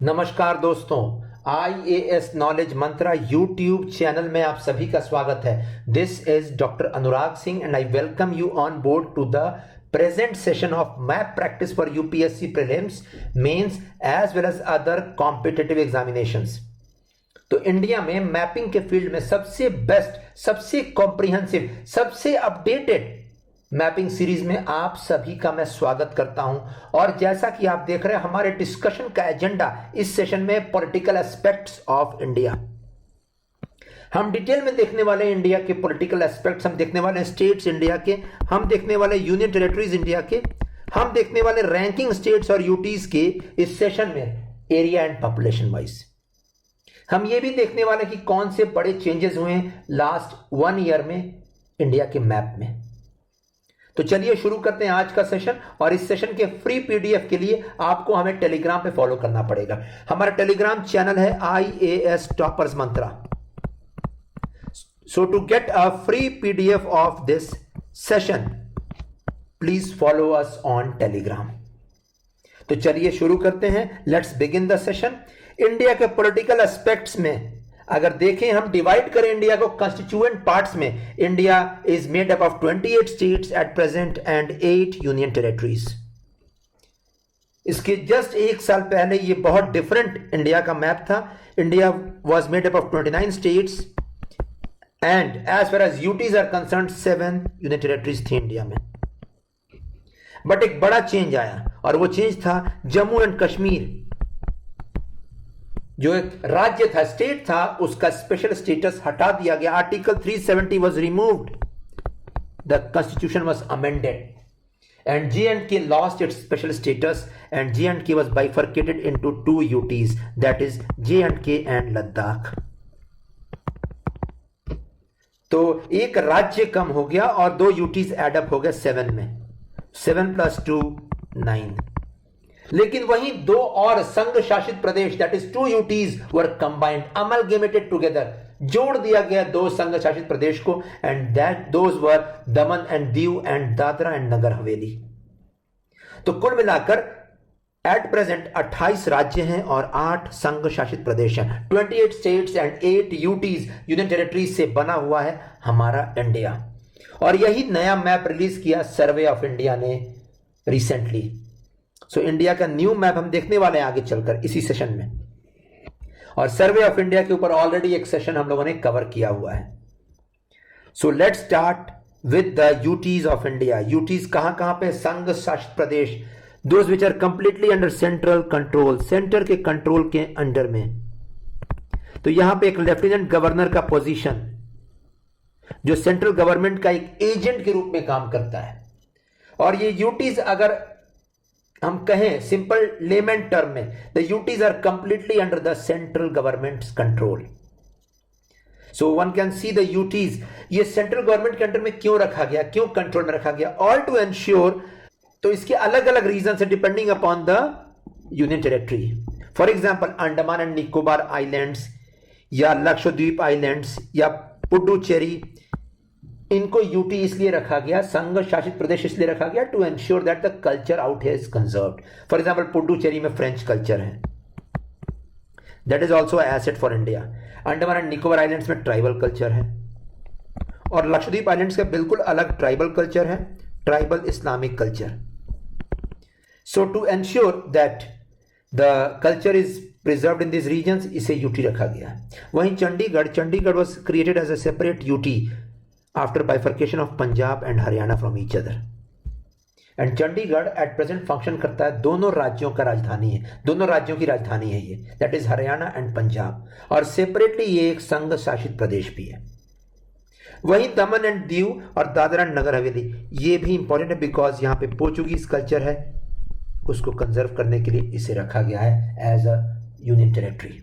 नमस्कार दोस्तों, IAS knowledge Mantra YouTube channel में आप सभी का स्वागत है। This is doctor Anurag Singh and I welcome you on board to the present session of map practice for UPSC prelims, mains as well as other competitive examinations. तो India में mapping के field में सबसे बेस्ट, सबसे कॉम्प्रिहेंसिव, सबसे updated mapping series में आप सभी का मैं स्वागत करता हूं। और जैसा कि आप देख रहे हैं, हमारे डिस्कशन का एजेंडा इस सेशन में पॉलिटिकल एस्पेक्ट्स ऑफ इंडिया। हम डिटेल में देखने वाले इंडिया के पॉलिटिकल एस्पेक्ट्स, हम देखने वाले स्टेट्स इंडिया के, हम देखने वाले यूनियन टेरिटरीज इंडिया के, हम देखने वाले रैंकिंग स्टेट्स और यूटीज के इस सेशन में एरिया एंड पॉपुलेशन वाइज। हम ये भी देखने वाले कि कौन से बड़े चेंजेस हुए हैं लास्ट 1 ईयर में इंडिया के मैप में। तो चलिए शुरू करते हैं आज का सेशन। और इस सेशन के फ्री पीडीएफ के लिए आपको हमें टेलीग्राम पे फॉलो करना पड़ेगा। हमारा टेलीग्राम चैनल है IAS toppers mantra. So to get a free PDF of this session, please follow us on Telegram. तो चलिए शुरू करते हैं। Let's begin the session. India के पॉलिटिकल एस्पेक्ट्स में अगर देखें, हम डिवाइड करें इंडिया को कंस्टिट्यूएंट पार्ट्स में, India is made up of 28 states at present and 8 union territories. इसके जस्ट एक साल पहले ये बहुत डिफरेंट इंडिया का मैप था। India was made up of 29 states and as far as UTs are concern 7 union territories थी इंडिया में। बट एक बड़ा चेंज आया और वो चेंज था जम्मू एंड कश्मीर, जो एक राज्य था, स्टेट था, उसका स्पेशल स्टेटस हटा दिया गया। Article 370 was removed, the constitution was amended and J&K lost its special status and J&K was bifurcated into 2 UTs, that is J&K and Ladakh. तो एक राज्य कम हो गया और 2 यूटीज एडअप हो गए 7 में। 7 + 2 9। लेकिन वहीं 2 और संघ शासित प्रदेश, that is 2 UTs were combined, amalgamated together, जोड़ दिया गया 2 संघ शासित प्रदेश को, and that those were Daman and Diu and Dadra and Nagar Haveli. तो कुल मिलाकर एट प्रेजेंट 28 राज्य हैं और 8 संघ शासित प्रदेश हैं। 28 states and 8 UTs, union territories से बना हुआ है हमारा इंडिया। और यही नया मैप रिलीज किया सर्वे ऑफ इंडिया ने रिसेंटली। सो इंडिया का न्यू मैप हम देखने वाले हैं आगे चलकर इसी सेशन में। और सर्वे ऑफ इंडिया के ऊपर ऑलरेडी एक सेशन हम लोगों ने कवर किया हुआ है। So let's start with the UTs of India. UTs कहां पे? संघ शासित प्रदेश, those which are completely under central control, centre के कंट्रोल के अंडर में। तो यहां पे एक लेफ्टिनेंट गवर्नर का पोजीशन, जो सेंट्रल गवर्नमेंट का एक एजेंट के रूप में काम करता है। और ये यूटीज अगर हम कहें सिंपल लेमन टर्म में, the UTs are completely under the central government's control. So one can see the UTs, ये सेंट्रल गवर्नमेंट के अंडर में क्यों रखा गया, क्यों कंट्रोल में रखा गया? ऑल टू एंश्योर, तो इसके अलग अलग रीजन है depending upon the union territory. For example Andaman and Nicobar islands या लक्षद्वीप आइलैंड्स या पुडुचेरी, इनको यूटी इसलिए रखा गया, संघ शासित प्रदेश इसलिए रखा गया to ensure that the culture out here is conserved. For example Puducherry में फ्रेंच कल्चर है, that is also asset for India. Andaman and Nicobar islands में ट्राइबल कल्चर है और लक्षद्वीप आइलैंड्स का बिल्कुल अलग ट्राइबल कल्चर है, tribal Islamic culture. So to ensure that the culture is preserved in this regions, इसे यूटी रखा गया। वहीं Chandigarh was created as a separate UT after bifurcation of Punjab and Haryana from each other. And Chandigarh at present function करता है, दोनों राज्यों का राजधानी है, दोनों राज्यों की राजधानी है ये, that is Haryana and Punjab. और सेपरेटली ये एक संघ शासित प्रदेश भी है। वहीं दमन एंड दीव और दादरा एंड नगर हवेली, ये भी इंपॉर्टेंट है बिकॉज यहाँ पे पोर्चुगीज कल्चर है, उसको कंजर्व करने के लिए इसे रखा गया है as a union territory.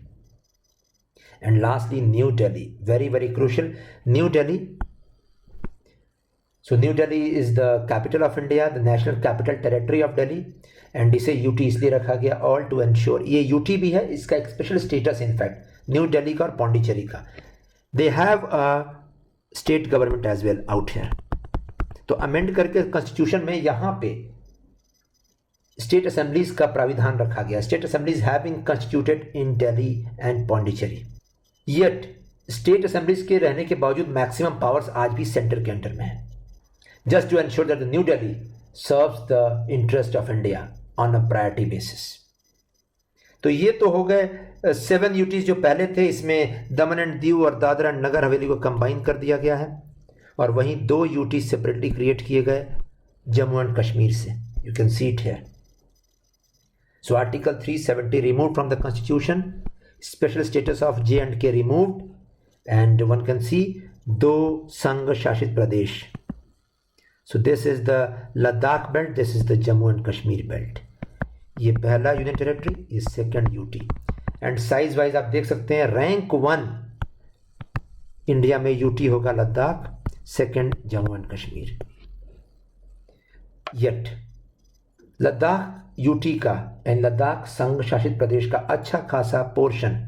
And lastly New Delhi, very very crucial, New Delhi. So New Delhi is the capital of India, the national capital territory of Delhi, and इसे यूटी इसलिए रखा गया all to ensure, ये यूटी भी है, इसका एक special status in fact new Delhi का और पौंडीचेरी का, they have a state government as well out here। तो अमेंड करके कॉन्स्टिट्यूशन में यहाँ पे स्टेट असेंबलीज का प्राविधान रखा गया। State assemblies have been constituted in Delhi and Pondicherry, yet state assemblies के रहने के बावजूद मैक्सिमम पावर्स आज भी सेंटर के अंडर में है, just to ensure that the New Delhi serves the interest of India on a priority basis. तो ये तो हो गए 7 यूटीज जो पहले थे, इसमें दमन एंड दीव और दादरा एंड नगर हवेली को कंबाइन कर दिया गया है, और वहीं 2 यूटीज सेपरेटली क्रिएट किए गए जम्मू एंड कश्मीर से। You can see it here. So article 370 removed from the constitution, special status of J&K removed, and one can see 2 संघ शासित प्रदेश। So this is the Ladakh belt, this is the Jammu and Kashmir belt. ये पहला union territory, ये second UT. And size wise आप देख सकते हैं, रैंक 1 इंडिया में यूटी होगा Ladakh, second Jammu and Kashmir. Yet Ladakh UT का एंड लद्दाख संघ शासित प्रदेश का अच्छा खासा पोर्शन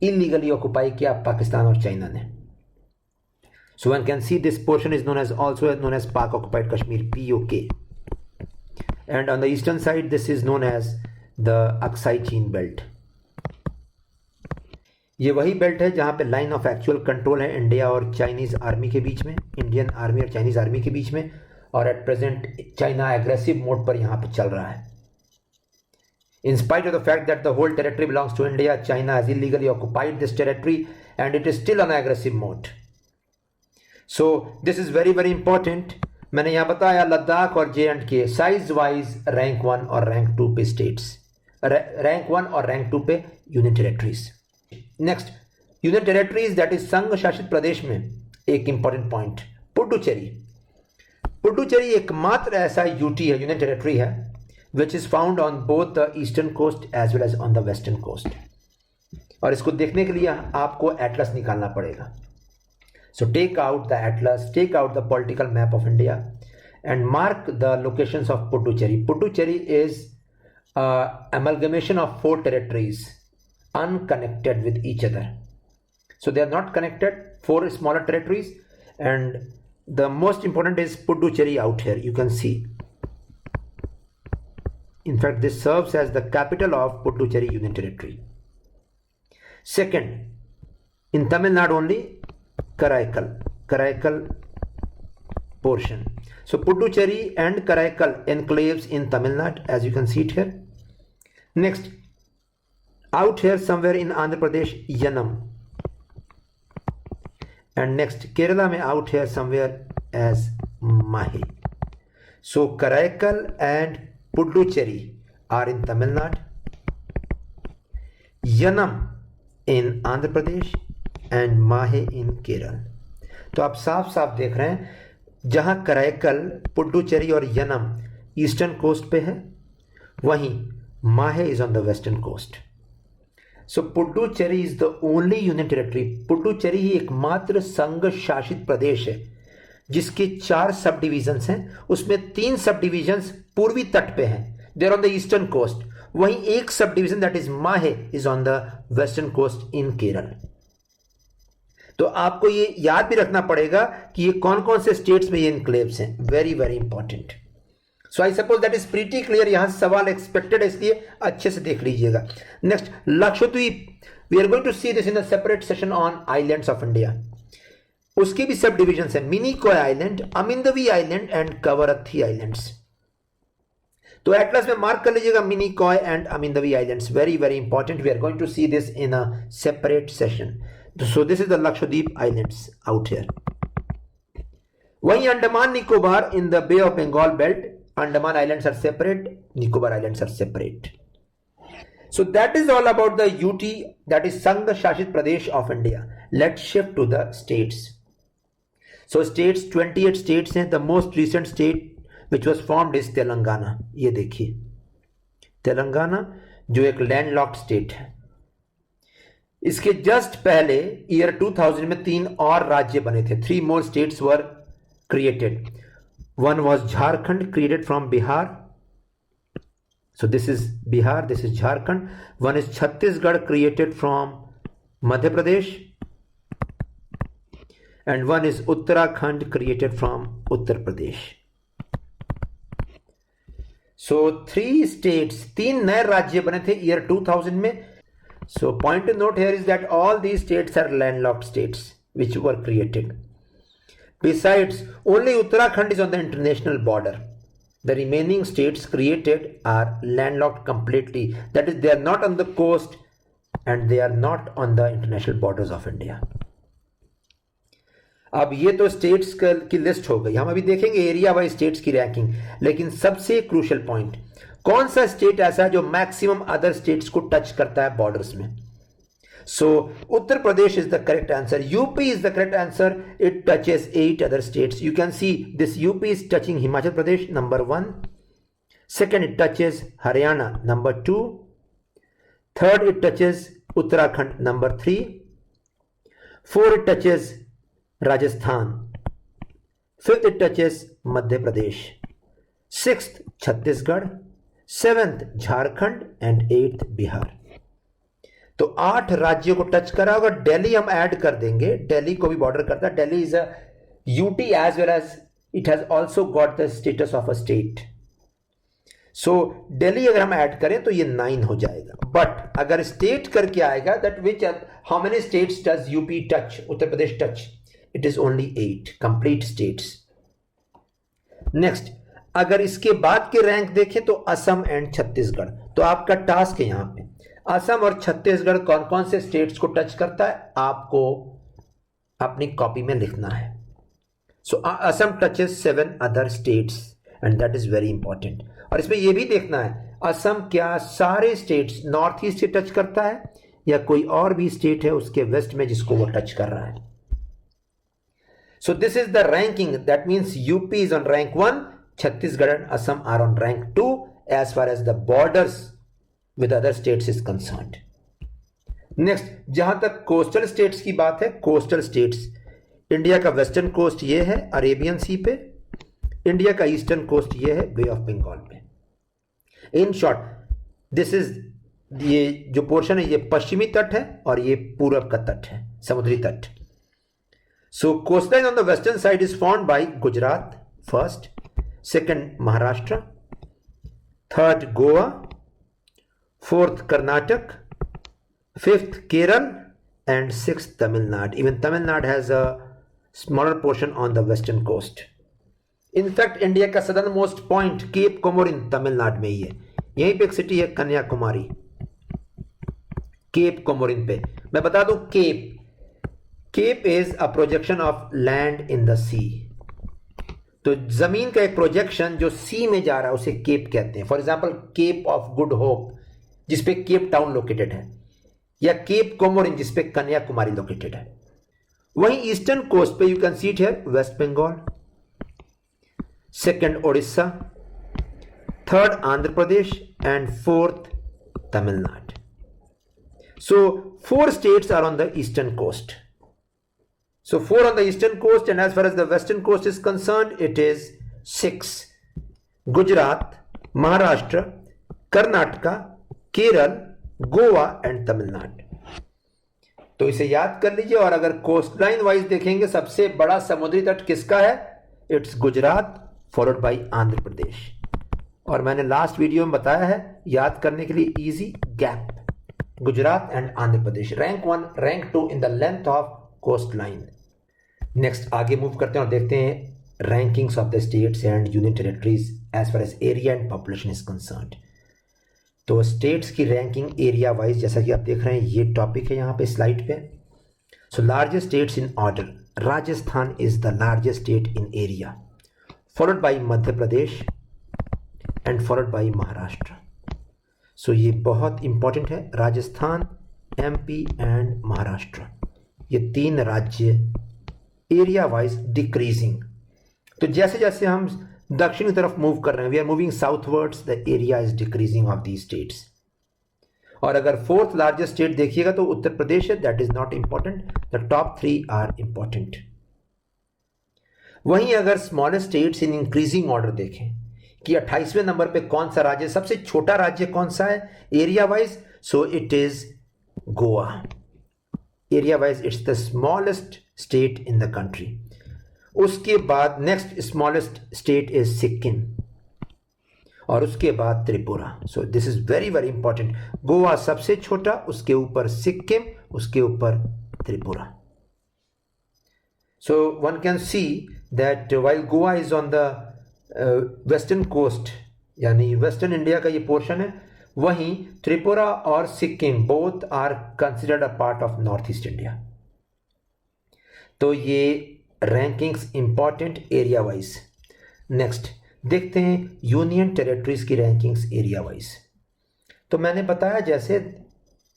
इलीगली ऑक्युपाई किया पाकिस्तान और चाइना ने। सो one can see this portion is also known as Pak occupied Kashmir, POK. And on the eastern side, this is known as the Aksai Chin Belt. ये वही बेल्ट है जहां पे line of actual control है India और Chinese army के बीच में, Indian army और चाइनीज आर्मी के बीच में, और at present China aggressive mode पर यहां पे चल रहा है। In spite of the fact that the whole territory belongs to India, China has illegally occupied this territory and it is still on aggressive mode. So this is very very important. मैंने यहाँ बताया लद्दाख और J&K size wise rank 1 और rank 2 पे states, rank 1 और rank 2 पे union territories. Next union territories that is संघ शासित प्रदेश में एक इंपॉर्टेंट पॉइंट, पुडुचेरी। पुडुचेरी एकमात्र ऐसा यूटी है, यूनियन टेरिटरी है, which is found on both the eastern coast as well as on the western coast. और इसको देखने के लिए आपको एटलस निकालना पड़ेगा। So take out the atlas, take out the political map of India and mark the locations of Puducherry. Puducherry is amalgamation of 4 territories unconnected with each other. So they are not connected, 4 smaller territories, and the most important is Puducherry out here. You can see. In fact, this serves as the capital of Puducherry Union Territory. Second, in Tamil Nadu only, Karaikal portion. So Puducherry and Karaikal enclaves in Tamil Nadu, as you can see it here. Next, out here somewhere in Andhra Pradesh, Yanam. And next, Kerala mein out here somewhere as Mahe. So Karaikal and Puducherry are in Tamil Nadu, Yanam in Andhra Pradesh and Mahe in Kerala. तो आप साफ साफ देख रहे हैं, जहां कराईकल, पुडुचेरी और Yanam eastern coast पे है, वहीं Mahe is on the western coast. So Puducherry is the only union territory. Puducherry ही एकमात्र संघ शासित प्रदेश है जिसके 4 सब डिविजन्स हैं, उसमें 3 सब डिविजन्स पूर्वी तट पे हैं, they are on the eastern coast, वहीं एक sub division that is Mahe is on the western coast in Kerala. तो आपको ये याद भी रखना पड़ेगा कि ये कौन कौन से स्टेट्स में ये इनक्लेव्स हैं, very very important. So I suppose that is pretty clear. यहां सवाल एक्सपेक्टेड है, इसलिए अच्छे से देख लीजिएगा। Next, Lakshadweep, we are going to see this in a separate session on islands of India. उसके भी सब डिविजन है, Minicoy island, Amindivi island and Kavaratti islands. तो एटलस में मार्क कर लीजिएगा Minicoy and Amindivi islands, very very important. We are going to see this in a separate session. So this is the Lakshadweep Islands out here. वहीं Andaman Nicobar in the Bay of Bengal belt, Andaman Islands are separate, Nicobar Islands are separate. So that is all about the UT, that is Sangh Shashit Pradesh of India. Let's shift to the states. So states, 28 states हैं. The most recent state which was formed is Telangana. ये देखिए, तेलंगाना जो एक landlocked state है। इसके just पहले year 2000 में 3 और राज्य बने थे, 3 more states were created. One was Jharkhand, created from Bihar. So this is Bihar, this is Jharkhand. One is Chhattisgarh, created from Madhya Pradesh. And one is Uttarakhand, created from Uttar Pradesh. So 3 states, 3 नए राज्य बने थे year 2000 में. So point to note here is that all these states are landlocked states which were created. Besides, only Uttarakhand is on the international border. The remaining states created are landlocked completely. That is, they are not on the coast and they are not on the international borders of India. अब ये तो states की list हो गई. हम अभी देखेंगे area wise states की रैंकिंग. लेकिन सबसे क्रूशियल पॉइंट, कौन सा स्टेट ऐसा है जो मैक्सिमम अदर स्टेट्स को टच करता है बॉर्डर्स में? So Uttar Pradesh is the correct answer. UP is the correct answer. It touches 8 other states. You can see this UP is touching Himachal Pradesh, number 1. Second, it touches Haryana, number 2. Third, it touches Uttarakhand, number 3. Fourth, it touches Rajasthan. Fifth, it touches Madhya Pradesh. Sixth, Chhattisgarh. Seventh, Jharkhand. And 8th, Bihar. तो 8 राज्यों को touch करा. अगर दिल्ली हम add कर देंगे, दिल्ली को भी बॉर्डर करता है. Delhi is a UT as well as it has also got the status of a state. So Delhi अगर हम ऐड करें तो ये 9 हो जाएगा. बट अगर स्टेट करके आएगा, that which how many states does UP touch, Uttar Pradesh touch? It is only 8 complete states. Next, अगर इसके बाद के रैंक देखें तो असम एंड छत्तीसगढ़. तो आपका टास्क है यहां पे, असम और छत्तीसगढ़ कौन कौन से स्टेट्स को टच करता है आपको अपनी कॉपी में लिखना है. So Assam touches 7 other states and that is very important. और इसमें यह भी देखना है असम क्या सारे स्टेट्स नॉर्थ ईस्ट से टच करता है या कोई और भी स्टेट है उसके वेस्ट में जिसको वो टच कर रहा है. So this is the ranking. That means UP is on rank 1, Chhattisgarh and Assam are on rank 2 as far as the borders with other states is concerned. Next, जहां तक कोस्टल स्टेट्स की बात है, कोस्टल स्टेट्स, इंडिया का western coast ये है Arabian सी पे, India का ईस्टर्न कोस्ट ये है बे ऑफ बंगाल पे. इन शॉर्ट, दिस इज, ये जो पोर्शन है ये पश्चिमी तट है और ये पूरब का तट है, समुद्री तट. So coastline on the western side is formed by Gujarat first, second Maharashtra, third Goa, fourth Karnataka, fifth Kerala, and sixth Tamil Nadu. Even Tamil Nadu has a smaller portion on the western coast. In fact, India का southernmost point Cape Comorin Tamil Nadu में ही है. यहीं पे एक city है Kanyakumari, cap Comorin पे. मैं बता दूं, cape is a projection of land in the sea. तो जमीन का एक प्रोजेक्शन जो सी में जा रहा है उसे केप कहते हैं. For example, Cape of Good Hope जिसपे केप टाउन लोकेटेड है, या केप कोमोरिन जिसपे कन्याकुमारी लोकेटेड है. वहीं ईस्टर्न कोस्ट पे you can see it here West Bengal, second Odisha, third Andhra Pradesh and fourth Tamil Nadu. So 4 states are on the eastern coast. So 4 on the eastern coast, and as far as the western coast is concerned, it is 6. Gujarat, Maharashtra, Karnataka, Kerala, Goa and Tamil Nadu. तो इसे याद कर लीजिए. और अगर coastline wise देखेंगे, सबसे बड़ा समुद्री तट किसका है? It's Gujarat followed by Andhra Pradesh. और मैंने लास्ट वीडियो में बताया है याद करने के लिए easy gap, Gujarat and Andhra Pradesh, rank 1 rank 2 in the length of coast line. Next आगे मूव करते हैं और देखते हैं rankings of the states and union territories as far as area and population is concerned. तो स्टेट्स की रैंकिंग एरिया वाइज, जैसा कि आप देख रहे हैं ये टॉपिक है यहाँ पे स्लाइड पे. So largest states in order, Rajasthan is the largest state in area, followed by Madhya Pradesh and followed by Maharashtra. So ये बहुत इंपॉर्टेंट है, राजस्थान, एमपी एंड महाराष्ट्र, ये 3 राज्य एरिया वाइज डिक्रीजिंग. तो जैसे जैसे हम दक्षिण की तरफ मूव कर रहे हैं, we are moving southwards, the area is decreasing of the states. और अगर 4th लार्जेस्ट स्टेट देखिएगा तो उत्तर प्रदेश है, that is not important, the top 3 are important. वहीं अगर smallest states in increasing order देखें कि 28वें नंबर पे कौन सा राज्य, सबसे छोटा राज्य कौन सा है area wise? So it is Goa. Area wise it's the smallest state in the country. उसके बाद next smallest state is Sikkim. और उसके बाद Tripura. So this is very very important. Goa सबसे छोटा, उसके ऊपर सिक्किम, उसके ऊपर Tripura. So one can see that while Goa is on the western coast, यानी वेस्टर्न इंडिया का ये पोर्शन है, वहीं त्रिपुरा और Sikkim both are considered a part of north east India. तो ये rankings important area wise. Next देखते हैं यूनियन टेरिटरीज की रैंकिंग्स एरिया वाइज। तो मैंने बताया जैसे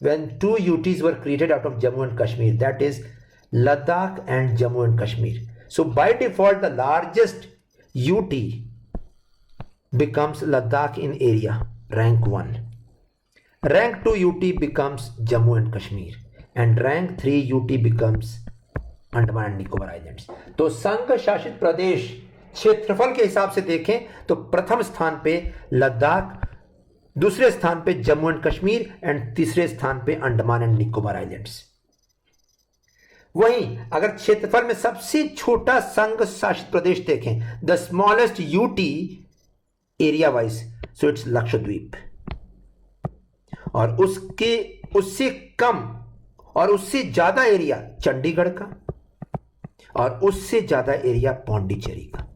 when 2 UTs were created out of Jammu and Kashmir, that is Ladakh and Jammu and Kashmir. So by default the largest UT becomes Ladakh in area, rank 1. Rank 2 UT becomes Jammu and Kashmir, and rank 3 UT becomes Andaman and Nicobar islands. तो संघ शासित प्रदेश क्षेत्रफल के हिसाब से देखें तो प्रथम स्थान पे लद्दाख, दूसरे स्थान पे जम्मू एंड कश्मीर एंड तीसरे स्थान पे अंडमान एंड निकोबार आइलैंड्स। वहीं अगर क्षेत्रफल में सबसे छोटा संघ शासित प्रदेश देखें, the smallest UT area wise, so it's Lakshadweep. और उससे कम और उससे ज्यादा एरिया चंडीगढ़ का, और उससे ज्यादा एरिया पौंडीचेरी का।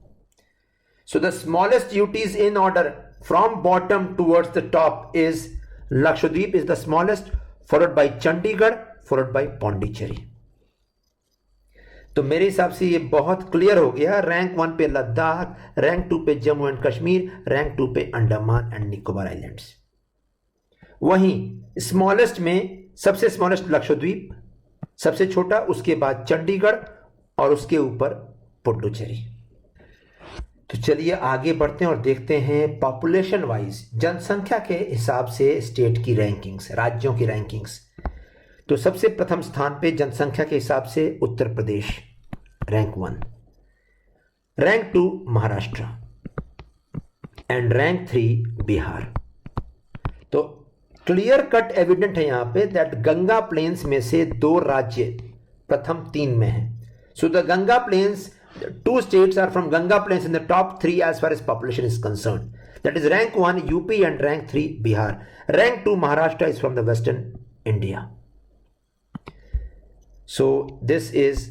So the smallest UTs in order from bottom towards the top is Lakshadweep is the smallest, followed by Chandigarh, followed by Pondicherry. तो मेरे हिसाब से ये बहुत क्लियर हो गया। रैंक 1 पे लद्दाख, रैंक 2 पे जम्मू एंड कश्मीर, रैंक 2 पे अंडमान एंड निकोबार आइलैंड्स। वहीं स्मॉलेस्ट में सबसे स्मॉलेस्ट लक्षद्वीप, सबसे छोटा उसके बाद चंडीगढ़, और उसके ऊपर पुडुचेरी। तो चलिए आगे बढ़ते हैं और देखते हैं पॉपुलेशन वाइज, जनसंख्या के हिसाब से स्टेट की रैंकिंग्स, राज्यों की रैंकिंग्स। तो सबसे प्रथम स्थान पे जनसंख्या के हिसाब से Uttar Pradesh, rank 1, rank 2 Maharashtra and rank 3 Bihar. तो क्लियर कट एविडेंट है यहां पे दैट गंगा प्लेन्स में से 2 राज्य प्रथम 3 में हैं। So the Ganga plains, 2 states are from Ganga Plains in the top 3 as far as population is concerned. That is rank 1 UP and rank 3 Bihar. Rank 2 Maharashtra is from the western India. So this is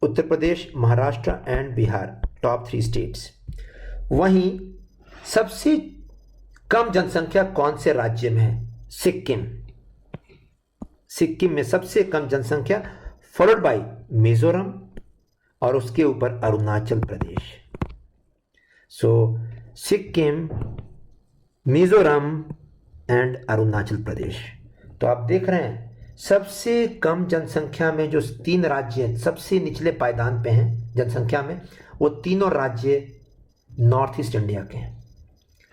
Uttar Pradesh, Maharashtra and Bihar, top 3 states. वहीं सबसे कम जनसंख्या कौन से राज्य में है? सिक्किम। सिक्किम में सबसे कम जनसंख्या, फॉलोड बाय मिजोरम, और उसके ऊपर अरुणाचल प्रदेश। सो सिक्किम, मिजोरम एंड अरुणाचल प्रदेश। तो आप देख रहे हैं सबसे कम जनसंख्या में जो 3 राज्य सबसे निचले पायदान पे हैं जनसंख्या में, वो तीनों राज्य नॉर्थ ईस्ट इंडिया के हैं।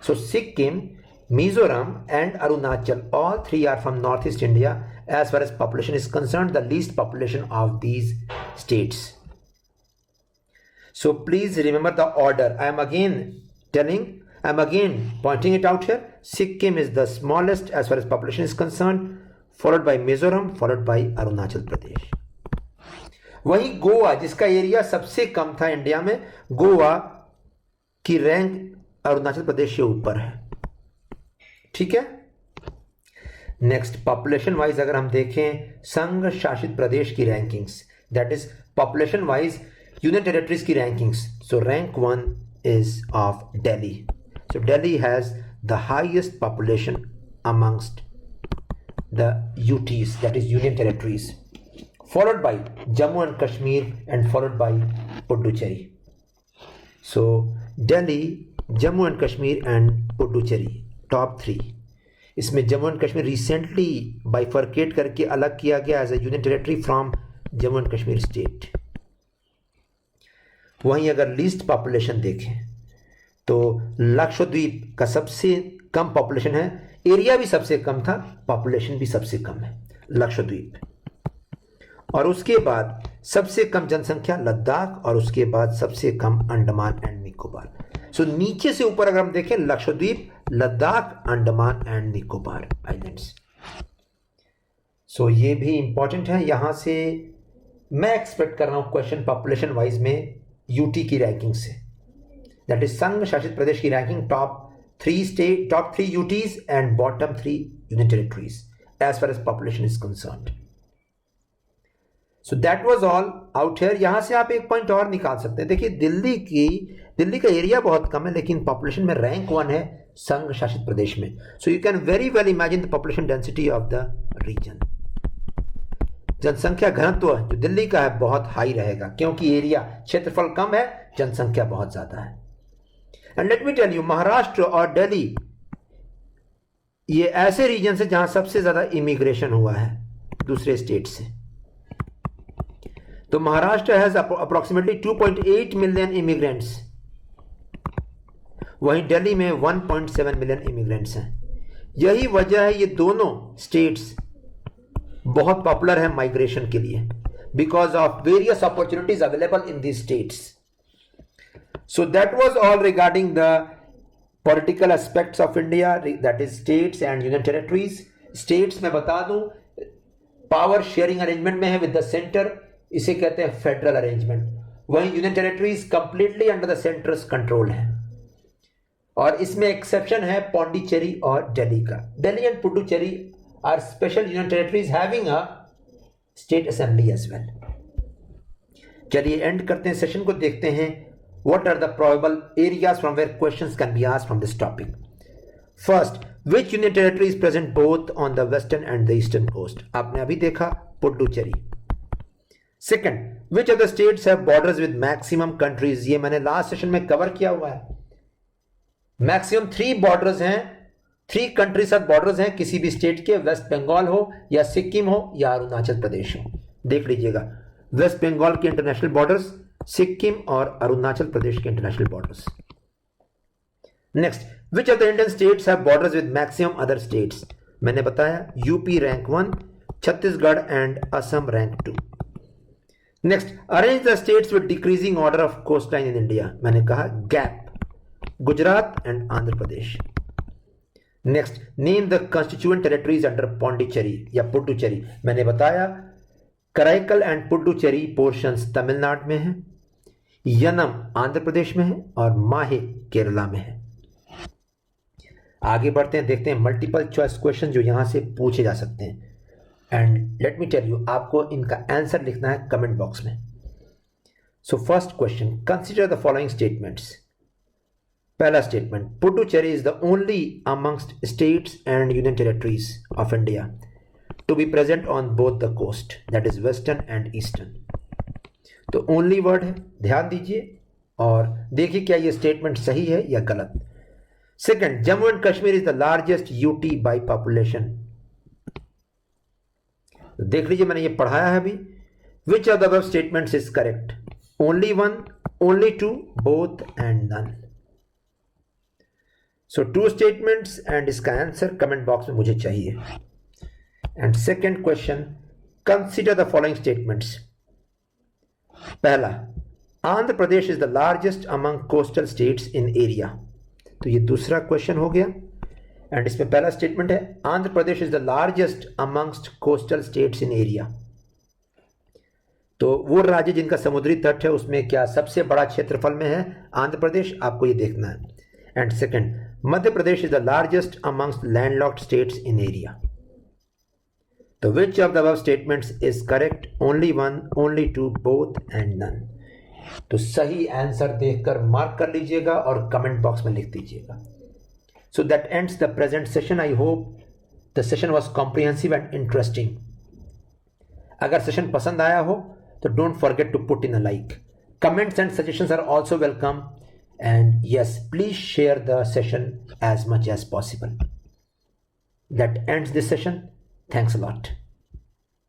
So Sikkim, Mizoram and Arunachal, all 3 are from north east India as far as population is concerned, the least population of these states. So please remember the order. I am again pointing it out here. Sikkim is the smallest as far as population is concerned, followed by Mizoram, followed by Arunachal Pradesh. वहीं गोवा, जिसका area सबसे कम था India में, गोवा की rank Arunachal Pradesh से ऊपर है। ठीक है। नेक्स्ट पॉपुलेशन वाइज अगर हम देखें संघ शासित प्रदेश की rankings, that is population wise union territories की rankings. So rank 1 is of Delhi. So Delhi has the highest population amongst the UTs, that is union territories, followed by Jammu and Kashmir and followed by Puducherry. So Delhi, Jammu and Kashmir and Puducherry, top 3। इसमें Jammu and Kashmir recently bifurcate करके अलग किया गया as a union territory from Jammu and Kashmir state. वहीं अगर least population देखें तो लक्षद्वीप का सबसे कम पॉपुलेशन है, एरिया भी सबसे कम था, पॉपुलेशन भी सबसे कम है लक्षद्वीप। और उसके बाद सबसे कम जनसंख्या लद्दाख, और उसके बाद सबसे कम अंडमान एंड निकोबार। सो नीचे से ऊपर अगर हम देखें लक्षद्वीप, लद्दाख, अंडमान एंड निकोबार आइलैंड्स। सो ये भी इंपॉर्टेंट है। यहां से मैं एक्सपेक्ट कर रहा हूं क्वेश्चन पॉपुलेशन वाइज में यूटी की रैंकिंग से, दैट इज संघ शासित प्रदेश की ranking top top 3 UTs and bottom 3 union territories as far as population is concerned. So that was all out here. यहां से आप एक पॉइंट और निकाल सकते हैं. देखिए दिल्ली का एरिया बहुत कम है लेकिन पॉपुलेशन में रैंक 1 है संघ शासित प्रदेश में. So you can very well imagine the population density of the region. जनसंख्या घनत्व जो दिल्ली का है बहुत हाई रहेगा क्योंकि एरिया क्षेत्रफल कम है, जनसंख्या बहुत ज्यादा है. And let me tell you, Maharashtra और दिल्ली ये ऐसे रीजन है जहां सबसे ज्यादा इमिग्रेशन हुआ है दूसरे स्टेट से. तो Maharashtra has approximately 2.8 million immigrants, वहीं दिल्ली में 1.7 मिलियन इमिग्रेंट्स हैं. यही वजह है ये दोनों स्टेट्स बहुत पॉपुलर है माइग्रेशन के लिए because of various opportunities available in these states. So that was all regarding the political aspects of India, that is states and union territories. States में बता दूं पावर शेयरिंग अरेंजमेंट में है with the centre, इसे कहते हैं federal arrangement. वहीं union territories completely under the centre's control है और इसमें एक्सेप्शन है पौंडीचेरी और दिल्ली का. Delhi and Puducherry are special union territories having a state assembly as well. चलिए एंड करते हैं सेशन को, देखते हैं what are the probable areas from where questions can be asked from this topic. First, which union territory is present both on the western and the eastern coast. आपने अभी देखा Puducherry. Second, which of the states have borders with maximum countries. ये मैंने last session में cover किया हुआ है. Maximum 3 borders हैं, 3 कंट्री साथ बॉर्डर्स हैं किसी भी स्टेट के, वेस्ट बंगाल हो या सिक्किम हो या अरुणाचल प्रदेश हो. देख लीजिएगा, वेस्ट बंगाल के इंटरनेशनल बॉर्डर्स, सिक्किम और अरुणाचल प्रदेश के international borders. Next, which of the Indian states have borders with maximum other states. मैंने बताया UP rank 1, Chhattisgarh and Assam rank 2. Next, arrange the states with decreasing order of coast line in India. मैंने कहा gap, Gujarat and Andhra Pradesh. Next, name the constituent territories under Pondicherry या पुडुचेरी. मैंने बताया Karaikal and Puducherry portions Tamil Nadu में है, यनम आंध्र प्रदेश में है और माहे केरला में है. आगे बढ़ते हैं, देखते हैं मल्टीपल चॉइस क्वेश्चन जो यहां से पूछे जा सकते हैं. And let me tell you, आपको इनका आंसर लिखना है कमेंट बॉक्स में. So first question, consider the following statements. पहला statement, Puducherry is the only amongst states and union territories of India to be present on both the coast, that is western and eastern. तो only word है, ध्यान दीजिए और देखिए क्या ये statement सही है या गलत. Second, Jammu and Kashmir is the largest UT by population. देख लीजिए मैंने ये पढ़ाया है अभी. Which of the above statements is correct. Only 1, only 2, both and none. So 2 statements and इसका आंसर कमेंट बॉक्स में मुझे चाहिए. And second question, consider the following statements. पहला, Andhra Pradesh is the largest among coastal states in area. तो ये दूसरा question हो गया एंड इसमें पहला स्टेटमेंट है Andhra Pradesh is the largest amongst coastal states in area. तो वो राज्य जिनका समुद्री तट है उसमें क्या सबसे बड़ा क्षेत्रफल में है आंध्र प्रदेश, आपको ये देखना है. And second, Madhya Pradesh is the largest amongst landlocked states in area. तो which of the above statements is correct. Only 1, only 2, both and none. तो सही आंसर देखकर मार्क कर लीजिएगा और कमेंट बॉक्स में लिख दीजिएगा. So that ends the present session. I hope the session was comprehensive and interesting. अगर सेशन पसंद आया हो तो don't forget to put in a like. Comments and suggestions are also welcome. And yes, please share the session as much as possible. That ends this session. Thanks a lot.